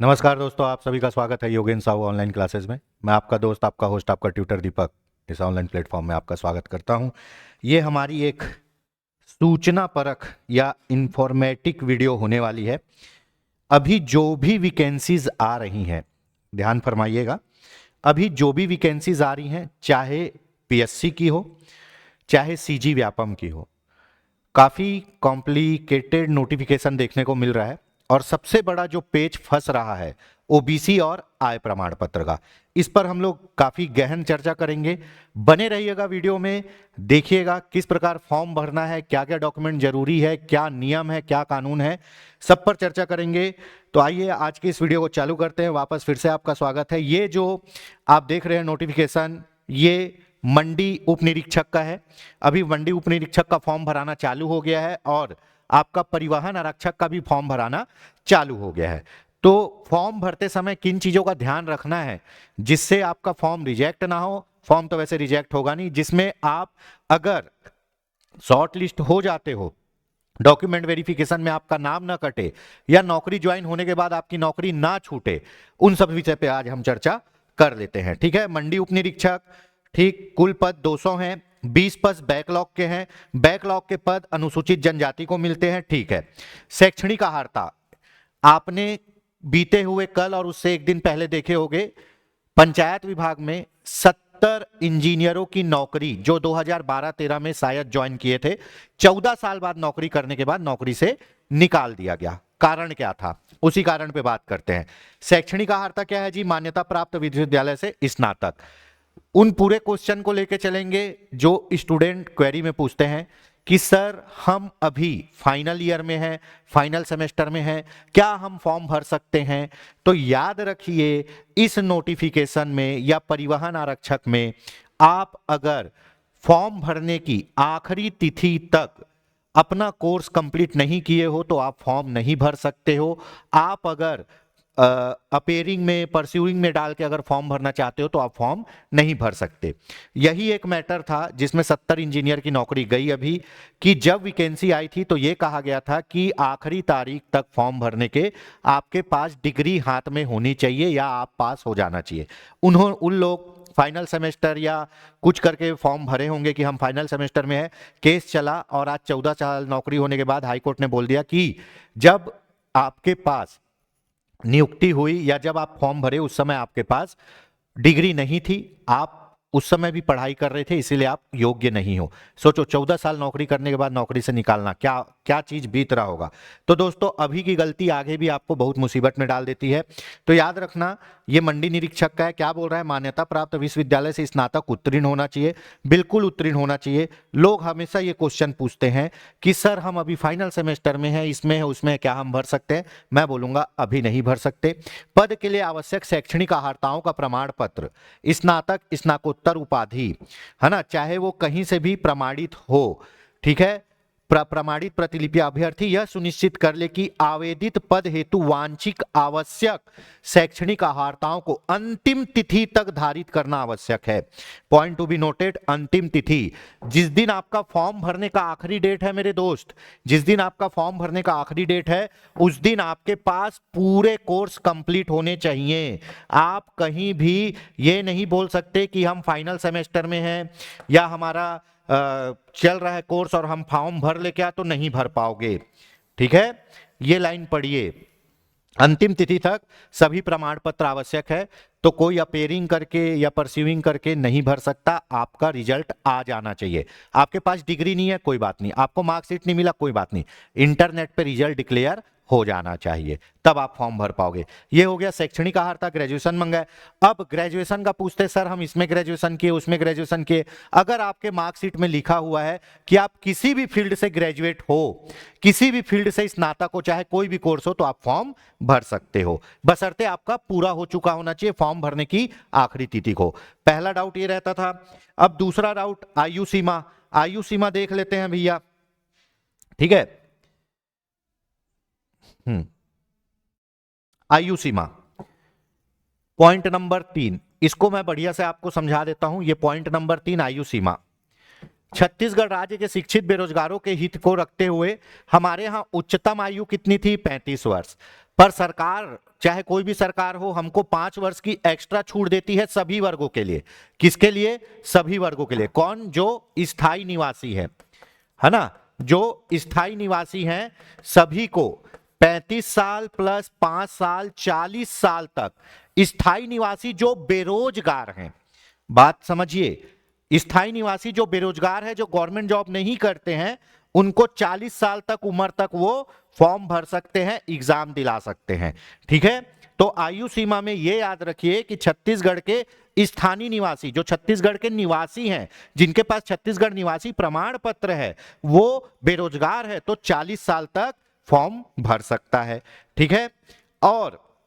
नमस्कार दोस्तों, आप सभी का स्वागत है योगेंद्र साहू ऑनलाइन क्लासेस में। मैं आपका दोस्त, आपका होस्ट, आपका ट्यूटर दीपक इस ऑनलाइन प्लेटफॉर्म में आपका स्वागत करता हूं। ये हमारी एक सूचना परख या इंफॉर्मेटिक वीडियो होने वाली है। अभी जो भी वैकेंसीज आ रही हैं, ध्यान फरमाइएगा, अभी जो भी वैकेंसीज आ रही हैं, चाहे पीएससी की हो, चाहे सीजी व्यापम की हो, काफ़ी कॉम्प्लिकेटेड नोटिफिकेशन देखने को मिल रहा है। और सबसे बड़ा जो पेच फंस रहा है ओबीसी और आय प्रमाण पत्र का, इस पर हम लोग काफ़ी गहन चर्चा करेंगे। बने रहिएगा वीडियो में, देखिएगा किस प्रकार फॉर्म भरना है, क्या क्या डॉक्यूमेंट जरूरी है, क्या नियम है, क्या कानून है, सब पर चर्चा करेंगे। तो आइए आज की इस वीडियो को चालू करते हैं। वापस फिर से आपका स्वागत है। ये जो आप देख रहे हैं नोटिफिकेशन, ये मंडी उप निरीक्षक का है। अभी मंडी उप निरीक्षक का फॉर्म भराना चालू हो गया है और आपका परिवहन आरक्षक का भी फॉर्म भराना चालू हो गया है। तो फॉर्म भरते समय किन चीजों का ध्यान रखना है जिससे आपका फॉर्म रिजेक्ट ना हो। फॉर्म तो वैसे रिजेक्ट होगा नहीं, जिसमें आप अगर शॉर्ट लिस्ट हो जाते हो, डॉक्यूमेंट वेरिफिकेशन में आपका नाम ना कटे या नौकरी ज्वाइन होने के बाद आपकी नौकरी ना छूटे, उन सब विषय पे आज हम चर्चा कर लेते हैं। ठीक है, मंडी उप निरीक्षक, ठीक, कुल पद 200 हैं, 20 पद बैकलॉग के हैं। बैकलॉग के पद अनुसूचित जनजाति को मिलते हैं। ठीक है, शैक्षणिक अर्हता आपने बीते हुए कल और उससे एक दिन पहले देखे होंगे, पंचायत विभाग में 70 इंजीनियरों की नौकरी जो 2012-13 में शायद ज्वाइन किए थे, 14 साल बाद नौकरी करने के बाद नौकरी से निकाल दिया गया। कारण क्या था, उसी कारण पे बात करते हैं। शैक्षणिक अर्हता क्या है जी? मान्यता प्राप्त विश्वविद्यालय से स्नातक। उन पूरे क्वेश्चन को लेके चलेंगे जो स्टूडेंट क्वेरी में पूछते हैं कि सर हम अभी फाइनल ईयर में हैं, फाइनल सेमेस्टर में हैं, क्या हम फॉर्म भर सकते हैं? तो याद रखिए, इस नोटिफिकेशन में या परिवहन आरक्षक में आप अगर फॉर्म भरने की आखिरी तिथि तक अपना कोर्स कंप्लीट नहीं किए हो तो आप फॉर्म नहीं भर सकते हो। आप अगर अपेयरिंग में, परस्यूइंग में डाल के अगर फॉर्म भरना चाहते हो तो आप फॉर्म नहीं भर सकते। यही एक मैटर था जिसमें 70 इंजीनियर की नौकरी गई अभी, कि जब वैकेंसी आई थी तो ये कहा गया था कि आखिरी तारीख तक फॉर्म भरने के आपके पास डिग्री हाथ में होनी चाहिए या आप पास हो जाना चाहिए। उन लोग फाइनल सेमेस्टर या कुछ करके फॉर्म भरे होंगे कि हम फाइनल सेमेस्टर में है, केस चला और आज 14 साल नौकरी होने के बाद हाईकोर्ट ने बोल दिया कि जब आपके पास नियुक्ति हुई या जब आप फॉर्म भरे उस समय आपके पास डिग्री नहीं थी, आप उस समय भी पढ़ाई कर रहे थे, इसीलिए आप योग्य नहीं हो। सोचो, 14 साल नौकरी करने के बाद नौकरी से निकालना, क्या क्या चीज बीत रहा होगा। तो दोस्तों, अभी की गलती आगे भी आपको बहुत मुसीबत में डाल देती है। तो याद रखना, ये मंडी निरीक्षक का है। क्या बोल रहा है? मान्यता प्राप्त विश्वविद्यालय से स्नातक उत्तीर्ण होना चाहिए। बिल्कुल उत्तीर्ण होना चाहिए। लोग हमेशा ये क्वेश्चन पूछते हैं कि सर हम अभी फाइनल सेमेस्टर में हैं, इसमें है उसमें है, क्या हम भर सकते हैं? मैं बोलूंगा अभी नहीं भर सकते। पद के लिए आवश्यक शैक्षणिक अर्हताओं का प्रमाण पत्र, स्नातक, स्नातकोत्तर उपाधि, है ना, चाहे वो कहीं से भी प्रमाणित हो। ठीक है, प्रमाणित प्रतिलिपि। अभ्यर्थी यह सुनिश्चित कर ले कि आवेदित पद हेतु वांछित आवश्यक शैक्षणिक अर्हताओं को अंतिम तिथि तक धारित करना आवश्यक है। पॉइंट टू बी नोटेड, अंतिम तिथि। जिस दिन आपका फॉर्म भरने का आखिरी डेट है मेरे दोस्त, जिस दिन आपका फॉर्म भरने का आखिरी डेट है, उस दिन आपके पास पूरे कोर्स कंप्लीट होने चाहिए। आप कहीं भी ये नहीं बोल सकते कि हम फाइनल सेमेस्टर में हैं या हमारा चल रहा है कोर्स और हम फॉर्म भर ले क्या, तो नहीं भर पाओगे। ठीक है, ये लाइन पढ़िए, अंतिम तिथि तक सभी प्रमाण पत्र आवश्यक है। तो कोई अपेयरिंग करके या परस्यूइंग करके नहीं भर सकता। आपका रिजल्ट आ जाना चाहिए। आपके पास डिग्री नहीं है, कोई बात नहीं, आपको मार्कशीट नहीं मिला, कोई बात नहीं, इंटरनेट पे रिजल्ट डिक्लेयर हो जाना चाहिए, तब आप फॉर्म भर पाओगे। ये हो गया शैक्षणिक अर्हता। ग्रेजुएशन मांगा है। अब ग्रेजुएशन का पूछते सर हम इसमें ग्रेजुएशन किए, उसमें ग्रेजुएशन किए। अगर आपके मार्कशीट में लिखा हुआ है कि आप किसी भी फील्ड से ग्रेजुएट हो, किसी भी फील्ड से स्नातक हो, चाहे कोई भी कोर्स हो, तो आप फॉर्म भर सकते हो, बशर्ते आपका पूरा हो चुका होना चाहिए फॉर्म भरने की आखिरी तिथि को। पहला डाउट ये रहता था। अब दूसरा डाउट, आयु सीमा। आयु सीमा देख लेते हैं भैया। ठीक है, आयु सीमा, पॉइंट नंबर 3, इसको मैं बढ़िया से आपको समझा देता हूं। ये पॉइंट नंबर 3, आयु सीमा। छत्तीसगढ़ राज्य के शिक्षित बेरोजगारों के हित को रखते हुए हमारे यहाँ उच्चतम आयु कितनी थी? 35 वर्ष। पर सरकार, चाहे कोई भी सरकार हो, हमको 5 वर्ष की एक्स्ट्रा छूट देती है सभी वर्गों के लिए। किसके लिए? सभी वर्गों के लिए। कौन? जो स्थायी निवासी है ना, जो स्थायी निवासी हैं सभी को 35 साल प्लस 5 साल 40 साल तक। स्थायी निवासी जो बेरोजगार हैं, बात समझिए, स्थायी निवासी जो बेरोजगार है, जो गवर्नमेंट जॉब नहीं करते हैं, उनको 40 साल तक उम्र तक वो फॉर्म भर सकते हैं, एग्जाम दिला सकते हैं। ठीक है, तो आयु सीमा में ये याद रखिए कि छत्तीसगढ़ के स्थानीय निवासी, जो छत्तीसगढ़ के निवासी हैं, जिनके पास छत्तीसगढ़ निवासी प्रमाण पत्र है, वो बेरोजगार है तो 40 साल तक फॉर्म भर सकता है। ठीक है, और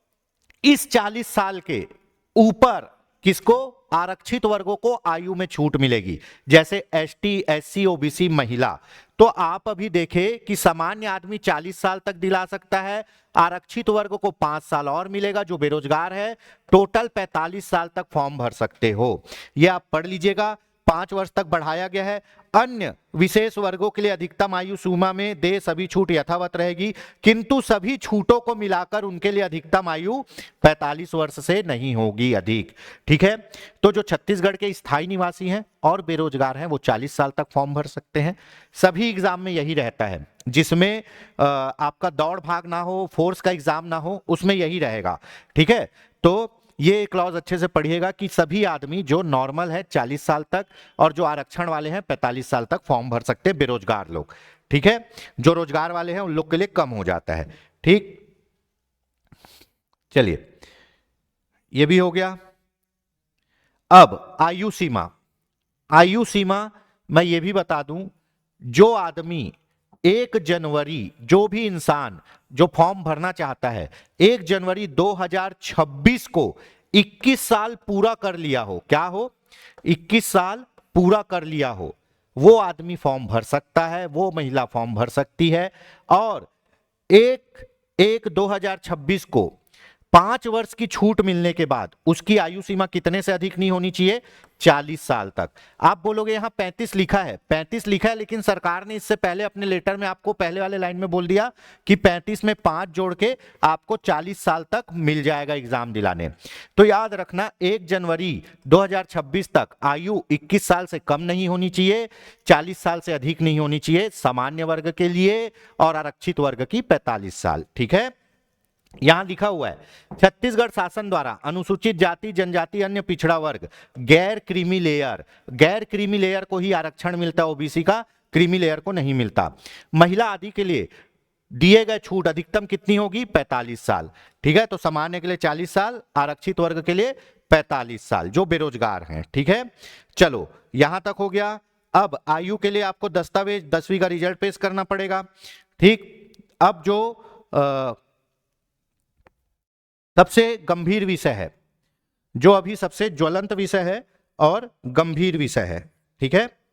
इस 40 साल के ऊपर किसको? आरक्षित वर्गों को आयु में छूट मिलेगी, जैसे एसटी, एससी, ओबीसी, महिला। तो आप अभी देखें कि सामान्य आदमी 40 साल तक दिला सकता है, आरक्षित वर्ग को 5 साल और मिलेगा, जो बेरोजगार है टोटल 45 साल तक फॉर्म भर सकते हो। यह आप पढ़ लीजिएगा। 5 वर्ष तक बढ़ाया गया है। अन्य विशेष वर्गों के लिए अधिकतम आयु सीमा में दे सभी छूट यथावत रहेगी, किंतु सभी छूटों को मिलाकर उनके लिए अधिकतम आयु 45 वर्ष से नहीं होगी अधिक। ठीक है, तो जो छत्तीसगढ़ के स्थायी निवासी हैं और बेरोजगार हैं वो 40 साल तक फॉर्म भर सकते हैं। सभी एग्जाम में यही रहता है, जिसमें आपका दौड़ भाग ना हो, फोर्स का एग्जाम ना हो, उसमें यही रहेगा। ठीक है, तो ये क्लॉज अच्छे से पढ़िएगा कि सभी आदमी जो नॉर्मल है 40 साल तक और जो आरक्षण वाले हैं 45 साल तक फॉर्म भर सकते हैं, बेरोजगार लोग। ठीक है, जो रोजगार वाले हैं उन लोग के लिए कम हो जाता है। ठीक, चलिए ये भी हो गया। अब आयु सीमा, आयु सीमा मैं ये भी बता दूं, जो आदमी 1 जनवरी, जो भी इंसान जो फॉर्म भरना चाहता है 1 जनवरी 2026 को 21 साल पूरा कर लिया हो, क्या हो? 21 साल पूरा कर लिया हो, वो आदमी फॉर्म भर सकता है, वो महिला फॉर्म भर सकती है। और 1/1/2026 को 5 वर्ष की छूट मिलने के बाद उसकी आयु सीमा कितने से अधिक नहीं होनी चाहिए? 40 साल तक। आप बोलोगे यहां 35 लिखा है, 35 लिखा है, लेकिन सरकार ने इससे पहले अपने लेटर में आपको पहले वाले लाइन में बोल दिया कि 35 में 5 जोड़ के आपको 40 साल तक मिल जाएगा एग्जाम दिलाने। तो याद रखना 1 जनवरी 2026 तक आयु 21 साल से कम नहीं होनी चाहिए, 40 साल से अधिक नहीं होनी चाहिए सामान्य वर्ग के लिए, और आरक्षित वर्ग की 45 साल। ठीक है, यहां लिखा हुआ है छत्तीसगढ़ शासन द्वारा अनुसूचित जाति, जनजाति, अन्य पिछड़ा वर्ग, गैर क्रीमी लेयर, गैर क्रीमी लेयर को ही आरक्षण मिलता है ओबीसी का, क्रीमी लेयर को नहीं मिलता। महिला आदि के लिए दिए गए छूट अधिकतम कितनी होगी? 45 साल। ठीक है, तो सामान्य के लिए 40 साल, आरक्षित वर्ग के लिए 45 साल, जो बेरोजगार हैं। ठीक है, चलो यहां तक हो गया। अब आयु के लिए आपको दस्तावेज 10वीं का रिजल्ट पेश करना पड़ेगा। ठीक, अब जो सबसे गंभीर विषय है, जो अभी सबसे ज्वलंत विषय है और गंभीर विषय है, ठीक है,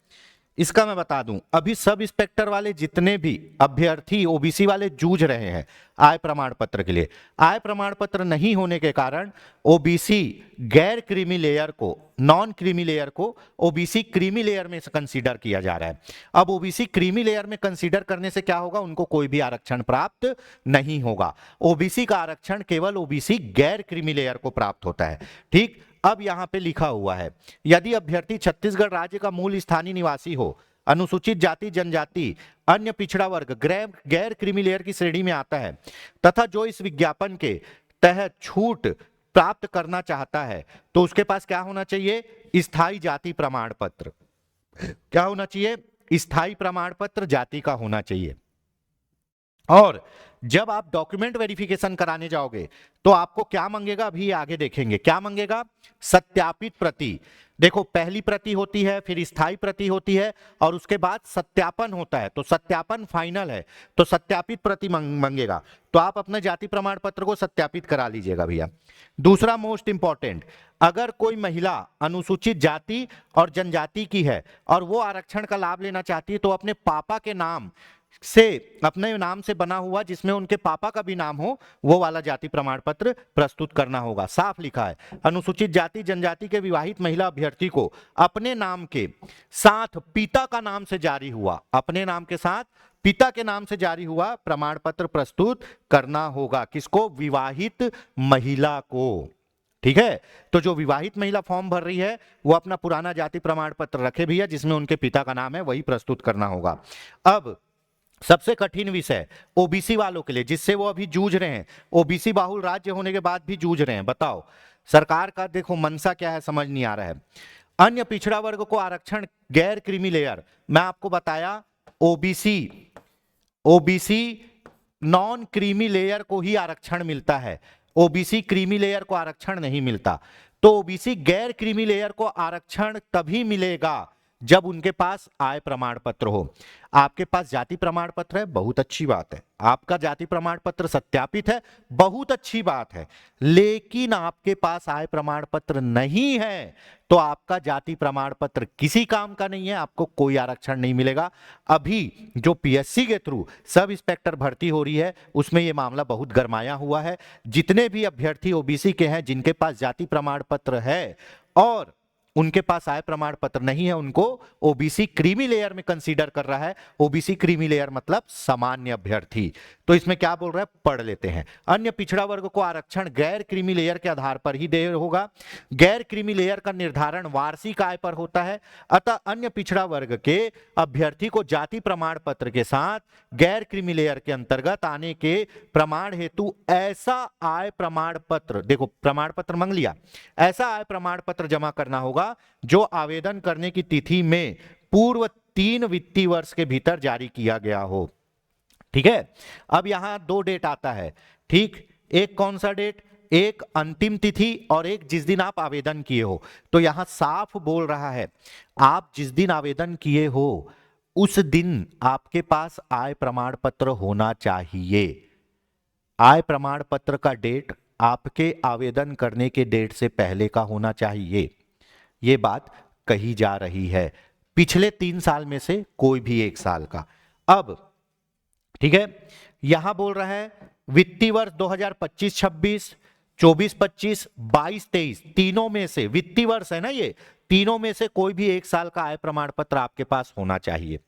इसका मैं बता दूं, अभी सब इंस्पेक्टर वाले जितने भी अभ्यर्थी ओबीसी वाले जूझ रहे हैं आय प्रमाण पत्र के लिए, आय प्रमाण पत्र नहीं होने के कारण ओबीसी गैर क्रीमी लेयर को, नॉन क्रीमी लेयर को ओबीसी क्रीमी लेयर में कंसीडर किया जा रहा है। अब ओबीसी क्रीमी लेयर में कंसीडर करने से क्या होगा? उनको कोई भी आरक्षण प्राप्त नहीं होगा। ओबीसी का आरक्षण केवल ओबीसी गैर क्रीमी लेयर को प्राप्त होता है। ठीक, अब यहां पे लिखा हुआ है, यदि अभ्यर्थी छत्तीसगढ़ राज्य का मूल स्थानीय निवासी हो, अनुसूचित जाति, जनजाति, अन्य पिछड़ा वर्ग, गैर क्रीमी लेयर की श्रेणी में आता है तथा जो इस विज्ञापन के तहत छूट प्राप्त करना चाहता है, तो उसके पास क्या होना चाहिए? स्थायी जाति प्रमाण पत्र। क्या होना चाहिए? स्थायी प्रमाण पत्र जाति का होना चाहिए। और जब आप डॉक्यूमेंट वेरिफिकेशन कराने जाओगे तो आपको क्या मांगेगा? अभी आगे देखेंगे क्या मांगेगा। सत्यापित प्रति। देखो, पहली प्रति होती है, फिर स्थायी प्रति होती है, और उसके बाद सत्यापन होता है। तो सत्यापन फाइनल है, तो सत्यापित प्रति मांगेगा। तो आप अपने जाति प्रमाण पत्र को सत्यापित करा लीजिएगा भैया। दूसरा मोस्ट इंपॉर्टेंट, अगर कोई महिला अनुसूचित जाति और जनजाति की है और वो आरक्षण का लाभ लेना चाहती है, तो अपने पापा के नाम से अपने नाम से बना हुआ जिसमें उनके पापा का भी नाम हो, वो वाला जाति प्रमाण पत्र प्रस्तुत करना होगा। साफ लिखा है, अनुसूचित जाति जनजाति के विवाहित महिला अभ्यर्थी को अपने नाम के साथ पिता का नाम से जारी हुआ, अपने नाम के साथ पिता के नाम से जारी हुआ प्रमाण पत्र प्रस्तुत करना होगा। किसको? विवाहित महिला को। ठीक है, तो जो विवाहित महिला फॉर्म भर रही है वो अपना पुराना जाति प्रमाण पत्र रखे भी है जिसमें उनके पिता का नाम है, वही प्रस्तुत करना होगा। अब सबसे कठिन विषय ओबीसी वालों के लिए, जिससे वो अभी जूझ रहे हैं, ओबीसी बाहुल राज्य होने के बाद भी जूझ रहे हैं। बताओ सरकार का देखो मनसा क्या है, समझ नहीं आ रहा है। अन्य पिछड़ा वर्ग को आरक्षण गैर क्रीमी लेयर, मैं आपको बताया ओबीसी नॉन क्रीमी लेयर को ही आरक्षण मिलता है, ओबीसी क्रीमी लेयर को आरक्षण नहीं मिलता। तो ओबीसी गैर क्रीमी लेयर को आरक्षण तभी मिलेगा जब उनके पास आय प्रमाण पत्र हो। आपके पास जाति प्रमाण पत्र है, बहुत अच्छी बात है, आपका जाति प्रमाण पत्र सत्यापित है, बहुत अच्छी बात है, लेकिन आपके पास आय प्रमाण पत्र नहीं है तो आपका जाति प्रमाण पत्र किसी काम का नहीं है, आपको कोई आरक्षण नहीं मिलेगा। अभी जो पीएससी के थ्रू सब इंस्पेक्टर भर्ती हो रही है उसमें यह मामला बहुत गरमाया हुआ है। जितने भी अभ्यर्थी ओबीसी के हैं जिनके पास जाति प्रमाण पत्र है और उनके पास आय प्रमाण पत्र नहीं है, उनको ओबीसी क्रीमी लेयर में कंसीडर कर रहा है। ओबीसी क्रीमी लेयर मतलब सामान्य अभ्यर्थी। तो इसमें क्या बोल रहा है, पढ़ लेते हैं। अन्य पिछड़ा वर्ग को आरक्षण गैर क्रीमी लेयर के आधार पर ही दे होगा। गैर क्रीमी लेयर का निर्धारण वार्षिक आय पर होता है, अतः अन्य पिछड़ा वर्ग के अभ्यर्थी को जाति प्रमाण पत्र के साथ गैर क्रीमी लेयर के अंतर्गत आने के प्रमाण हेतु ऐसा आय प्रमाण पत्र, देखो प्रमाण पत्र मांग लिया, ऐसा आय प्रमाण पत्र जमा करना होगा जो आवेदन करने की तिथि में पूर्व 3 वित्तीय वर्ष के भीतर जारी किया गया हो। ठीक है, अब यहां 2 डेट आता है। ठीक, एक कौन सा डेट, एक अंतिम तिथि और एक जिस दिन आप आवेदन किए हो। तो यहां साफ बोल रहा है आप जिस दिन आवेदन किए हो उस दिन आपके पास आय प्रमाण पत्र होना चाहिए। आय प्रमाण पत्र का डेट आपके आवेदन करने के डेट से पहले का होना चाहिए, ये बात कही जा रही है। पिछले 3 साल में से कोई भी 1 साल का। अब ठीक है, यहां बोल रहा है वित्तीय वर्ष 2025-26, 24-25, 22-23 तीनों में से, वित्तीय वर्ष है ना ये, तीनों में से कोई भी 1 साल का आय प्रमाण पत्र आपके पास होना चाहिए।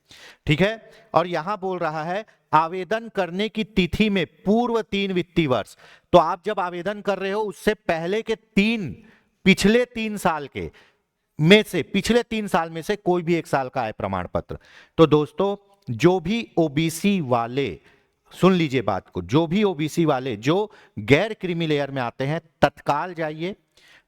ठीक है, और यहां बोल रहा है आवेदन करने की तिथि में पूर्व 3 वित्तीय वर्ष। तो आप जब आवेदन कर रहे हो उससे पहले के पिछले 3 साल के में से, पिछले 3 साल में से कोई भी 1 साल का आय प्रमाण पत्र। तो दोस्तों जो भी ओबीसी वाले, सुन लीजिए बात को, जो भी ओबीसी वाले जो गैर क्रीमी लेयर में आते हैं तत्काल जाइए,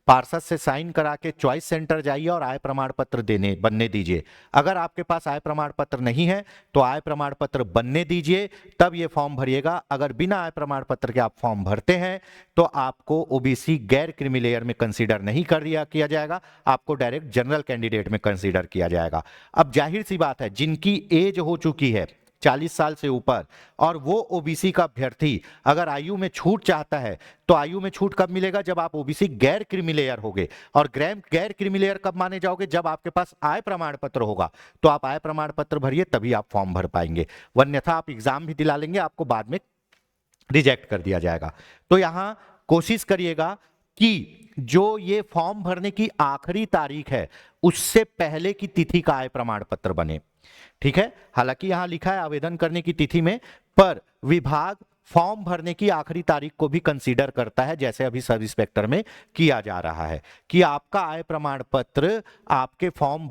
पार्षद से साइन करा के चॉइस सेंटर जाइए और आय प्रमाण पत्र बनने दीजिए। अगर आपके पास आय प्रमाण पत्र नहीं है तो आय प्रमाण पत्र बनने दीजिए, तब ये फॉर्म भरिएगा। अगर बिना आय प्रमाण पत्र के आप फॉर्म भरते हैं तो आपको ओबीसी गैर क्रीमी लेयर में कंसीडर नहीं किया जाएगा, आपको डायरेक्ट जनरल कैंडिडेट में कंसीडर किया जाएगा। अब जाहिर सी बात है जिनकी एज हो चुकी है 40 साल से ऊपर और वो ओबीसी का अभ्यर्थी अगर आयु में छूट चाहता है तो आयु में छूट कब मिलेगा, जब आप ओबीसी गैर क्रीमी लेयर होगे। और गैर क्रीमी लेयर कब माने जाओगे, जब आपके पास आय प्रमाण पत्र होगा। तो आप आय प्रमाण पत्र भरिए तभी आप फॉर्म भर पाएंगे, वन्यथा आप एग्जाम भी दिला लेंगे, आपको बाद में रिजेक्ट कर दिया जाएगा। तो यहां कोशिश करिएगा कि जो ये फॉर्म भरने की आखिरी तारीख है उससे पहले की तिथि का आय प्रमाण पत्र बने। ठीक है, हालांकि यहां लिखा है आवेदन करने की तिथि में, पर विभाग फॉर्म भरने की आखिरी तारीख को भी कंसीडर करता है, जैसे अभी सब इंस्पेक्टर में किया जा रहा है कि आपका आय प्रमाण पत्र आपके फॉर्म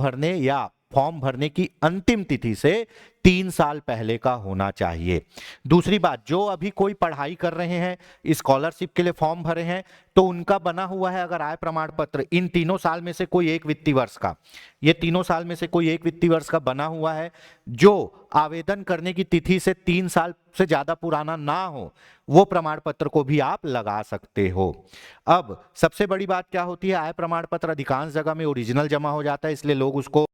भरने की अंतिम तिथि से 3 साल पहले का होना चाहिए। दूसरी बात, जो अभी कोई पढ़ाई कर रहे हैं, स्कॉलरशिप के लिए फॉर्म भरे हैं, तो उनका बना हुआ है अगर आय प्रमाण पत्र इन 3 साल में से कोई एक वित्तीय वर्ष का, ये 3 साल में से कोई एक वित्तीय वर्ष का बना हुआ है जो आवेदन करने की तिथि से 3 साल से ज्यादा पुराना ना हो, वो प्रमाण पत्र को भी आप लगा सकते हो। अब सबसे बड़ी बात क्या होती है, आय प्रमाण पत्र अधिकांश जगह में ओरिजिनल जमा हो जाता है, इसलिए लोग उसको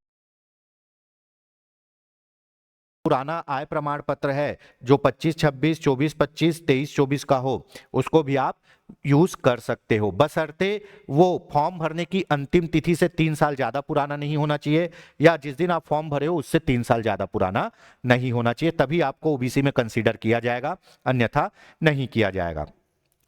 पुराना आय प्रमाण पत्र है जो 25-26, 24-25, 23-24 का हो, उसको भी आप यूज कर सकते हो, बशर्ते वो फॉर्म भरने की अंतिम तिथि से 3 साल ज्यादा पुराना नहीं होना चाहिए, या जिस दिन आप फॉर्म भरे हो उससे 3 साल ज्यादा पुराना नहीं होना चाहिए, तभी आपको ओबीसी में कंसीडर किया जाएगा, अन्यथा नहीं किया जाएगा।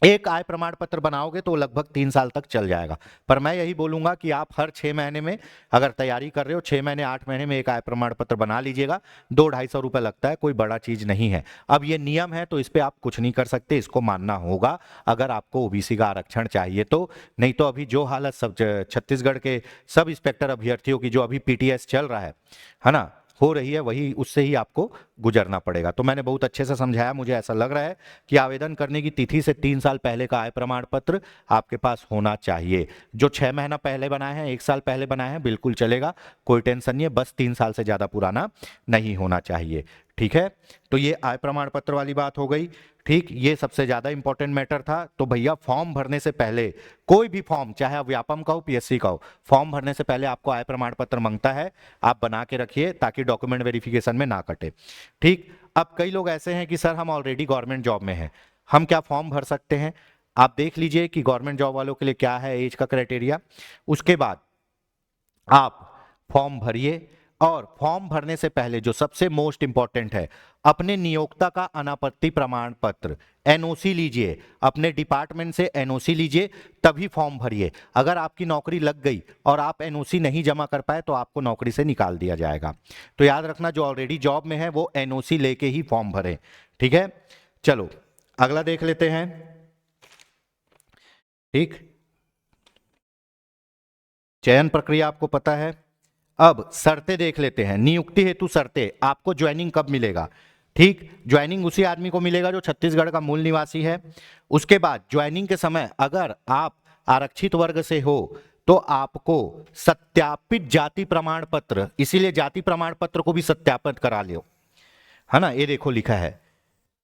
एक आय प्रमाण पत्र बनाओगे तो लगभग 3 साल तक चल जाएगा, पर मैं यही बोलूंगा कि आप हर 6 महीने में अगर तैयारी कर रहे हो, 6 महीने 8 महीने में एक आय प्रमाण पत्र बना लीजिएगा। 200-250 रुपए लगता है, कोई बड़ा चीज नहीं है। अब ये नियम है तो इस पे आप कुछ नहीं कर सकते, इसको मानना होगा अगर आपको ओबीसी का आरक्षण चाहिए तो। नहीं तो अभी जो हालत सब छत्तीसगढ़ के सब इंस्पेक्टर अभ्यर्थियों की जो अभी पीटीएस चल रहा है ना, हो रही है, वही उससे ही आपको गुजरना पड़ेगा। तो मैंने बहुत अच्छे से समझाया, मुझे ऐसा लग रहा है कि आवेदन करने की तिथि से 3 साल पहले का आय प्रमाण पत्र आपके पास होना चाहिए। जो 6 महीना पहले बनाए हैं, 1 साल पहले बनाए हैं, बिल्कुल चलेगा, कोई टेंशन नहीं है, बस 3 साल से ज्यादा पुराना नहीं होना चाहिए। ठीक है, तो ये आय प्रमाण पत्र वाली बात हो गई। ठीक, ये सबसे ज्यादा इंपॉर्टेंट मैटर था। तो भैया फॉर्म भरने से पहले, कोई भी फॉर्म, चाहे आप व्यापम का हो, पीएससी का हो, फॉर्म भरने से पहले आपको आय प्रमाण पत्र मांगता है, आप बना के रखिए ताकि डॉक्यूमेंट वेरिफिकेशन में ना कटे। ठीक, अब कई लोग ऐसे हैं कि सर हम ऑलरेडी गवर्नमेंट जॉब में हैं, हम क्या फॉर्म भर सकते हैं? आप देख लीजिए कि गवर्नमेंट जॉब वालों के लिए क्या है एज का क्राइटेरिया, उसके बाद आप फॉर्म भरिए। और फॉर्म भरने से पहले जो सबसे मोस्ट इंपॉर्टेंट है, अपने नियोक्ता का अनापत्ति प्रमाण पत्र एनओसी लीजिए, अपने डिपार्टमेंट से एनओसी लीजिए, तभी फॉर्म भरिए। अगर आपकी नौकरी लग गई और आप एनओसी नहीं जमा कर पाए तो आपको नौकरी से निकाल दिया जाएगा। तो याद रखना, जो ऑलरेडी जॉब में है वो एनओसी लेके ही फॉर्म भरे। ठीक है, चलो अगला देख लेते हैं। ठीक, चयन प्रक्रिया आपको पता है। अब शर्तें देख लेते हैं। नियुक्ति हेतु शर्तें, आपको ज्वाइनिंग कब मिलेगा? ठीक, ज्वाइनिंग उसी आदमी को मिलेगा जो छत्तीसगढ़ का मूल निवासी है। उसके बाद ज्वाइनिंग के समय अगर आप आरक्षित वर्ग से हो तो आपको सत्यापित जाति प्रमाण पत्र, इसीलिए जाति प्रमाण पत्र को भी सत्यापित करा लो, है ना, ये देखो लिखा है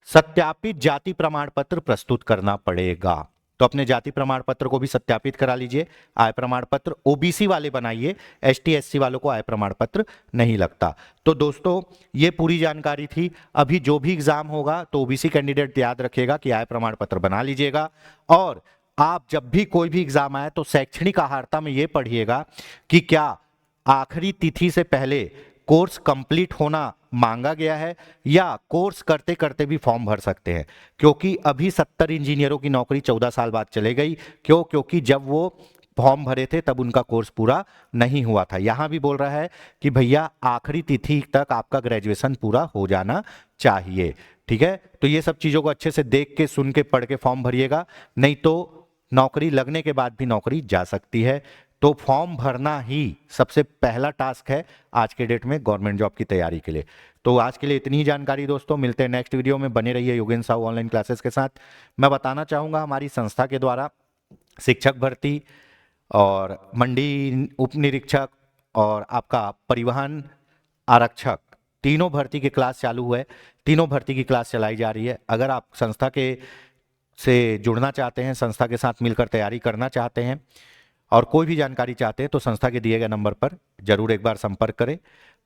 सत्यापित जाति प्रमाण पत्र प्रस्तुत करना पड़ेगा। तो अपने जाति प्रमाण पत्र को भी सत्यापित करा लीजिए। आय प्रमाण पत्र ओबीसी वाले बनाइए, एसटी एससी वालों को आय प्रमाण पत्र नहीं लगता। तो दोस्तों ये पूरी जानकारी थी। अभी जो भी एग्जाम होगा तो ओबीसी कैंडिडेट याद रखिएगा कि आय प्रमाण पत्र बना लीजिएगा। और आप जब भी कोई भी एग्जाम आए तो शैक्षणिक अहार्ता में ये पढ़िएगा कि क्या आखिरी तिथि से पहले कोर्स कंप्लीट होना मांगा गया है, या कोर्स करते करते भी फॉर्म भर सकते हैं। क्योंकि अभी 70 इंजीनियरों की नौकरी 14 साल बाद चले गई। क्यों? क्योंकि जब वो फॉर्म भरे थे तब उनका कोर्स पूरा नहीं हुआ था। यहां भी बोल रहा है कि भैया आखिरी तिथि तक आपका ग्रेजुएशन पूरा हो जाना चाहिए। ठीक है, तो ये सब चीजों को अच्छे से देख के, सुन के, पढ़ के फॉर्म भरिएगा, नहीं तो नौकरी लगने के बाद भी नौकरी जा सकती है। तो फॉर्म भरना ही सबसे पहला टास्क है आज के डेट में गवर्नमेंट जॉब की तैयारी के लिए। तो आज के लिए इतनी ही जानकारी दोस्तों, मिलते हैं नेक्स्ट वीडियो में। बने रहिए योगेंद्र साहू ऑनलाइन क्लासेस के साथ। मैं बताना चाहूंगा हमारी संस्था के द्वारा शिक्षक भर्ती और मंडी उप निरीक्षक और आपका परिवहन आरक्षक, तीनों भर्ती की क्लास चालू हुआ है। तीनों भर्ती की क्लास चलाई जा रही है। अगर आप संस्था के से जुड़ना चाहते हैं, संस्था के साथ मिलकर तैयारी करना चाहते हैं और कोई भी जानकारी चाहते हैं तो संस्था के दिए गए नंबर पर जरूर एक बार संपर्क करें।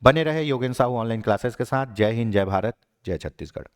बने रहे योगेंद्र साहू ऑनलाइन क्लासेस के साथ। जय हिंद, जय भारत, जय छत्तीसगढ़।